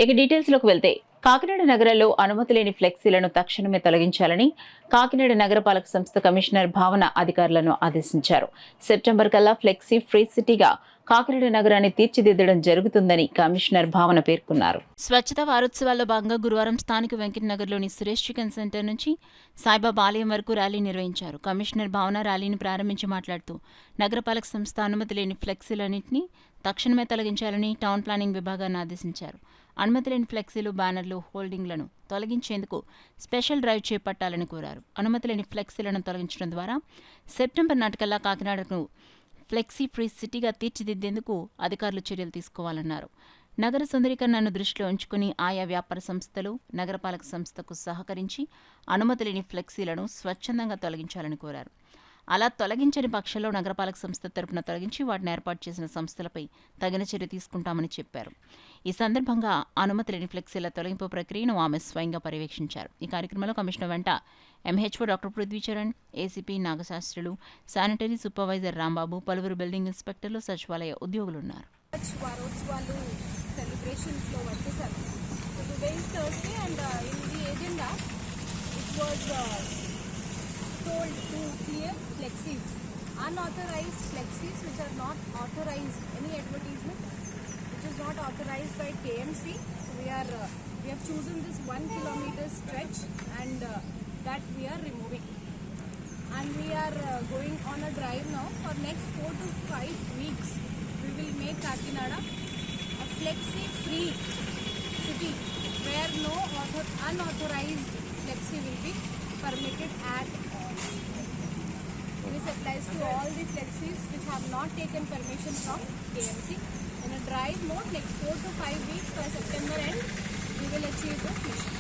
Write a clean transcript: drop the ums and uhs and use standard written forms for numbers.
ఇక డీటెయిల్స్ లోకి వెళ్తే కాకినాడ నగరంలో అనుమతి లేని ఫ్లెక్సీలను తక్షణమే తొలగించాలని కాకినాడ నగరపాలక సంస్థ కమిషనర్ భావన అధికారులను ఆదేశించారు. సెప్టెంబర్ కల్లా ఫ్లెక్సీ ఫ్రీ సిటీగా కాకినాడ నగరాన్ని తీర్చిదిద్దడం జరుగుతుందని కమిషనర్ భావన పేర్కొన్నారు. స్వచ్ఛతా వారోత్సవాల్లో భాగంగా గురువారం స్థానిక వెంకట్ నగర్లోని సురేష్ చికెన్ సెంటర్ నుంచి సాయిబాబా ఆలయం వరకు ర్యాలీ నిర్వహించారు. కమిషనర్ భావన ర్యాలీని ప్రారంభించి మాట్లాడుతూ నగరపాలక సంస్థ అనుమతి లేని ఫ్లెక్సీలన్నింటినీ తక్షణమే తొలగించాలని టౌన్ ప్లానింగ్ విభాగాన్ని ఆదేశించారు. అనుమతి లేని ఫ్లెక్సీలు, బ్యానర్లు, హోల్డింగ్లను తొలగించేందుకు స్పెషల్ డ్రైవ్ చేపట్టాలని కోరారు. అనుమతి లేని ఫ్లెక్సీలను తొలగించడం ద్వారా సెప్టెంబర్ నాటికల్లా కాకినాడకు ఫ్లెక్సీ ఫ్రీ సిటీగా తీర్చిదిద్దేందుకు అధికారులు చర్యలు తీసుకోవాలన్నారు. నగర సుందరీకరణను దృష్టిలో ఉంచుకుని ఆయా వ్యాపార సంస్థలు నగరపాలక సంస్థకు సహకరించి అనుమతి లేని ఫ్లెక్సీలను స్వచ్ఛందంగా తొలగించాలని కోరారు. అలా తొలగించని పక్షంలో నగరపాలక సంస్థ తరపున తొలగించి వాటిని ఏర్పాటు చేసిన సంస్థలపై తగిన చర్య తీసుకుంటామని చెప్పారు. ఈ సందర్భంగా అనుమతి లేని ఫ్లెక్సీల తొలగింపు ప్రక్రియను ఆమె స్వయంగా పర్యవేక్షించారు. ఈ కార్యక్రమంలో కమిషనర్ వెంట MHO doctor Prithvicharan, ACP Nagasastrulu, sanitary supervisor Rambabu, పలువురు బిల్డింగ్ ఇన్స్పెక్టర్లు, సచివాలయ ఉద్యోగులున్నారు. told to clear flexis, unauthorized flexis which are not authorized, any advertisement which is not authorized by KMC. So we have chosen this 1 kilometer stretch and that we are removing, and we are going on a drive now for next 4 to 5 weeks. We will make Kakinada a flexi free city where no unauthorized flexi will be permitted at all. This applies to all the flexis which have not taken permission from KMC. In a drive mode, next 4 to 5 weeks by September end, we will achieve this mission.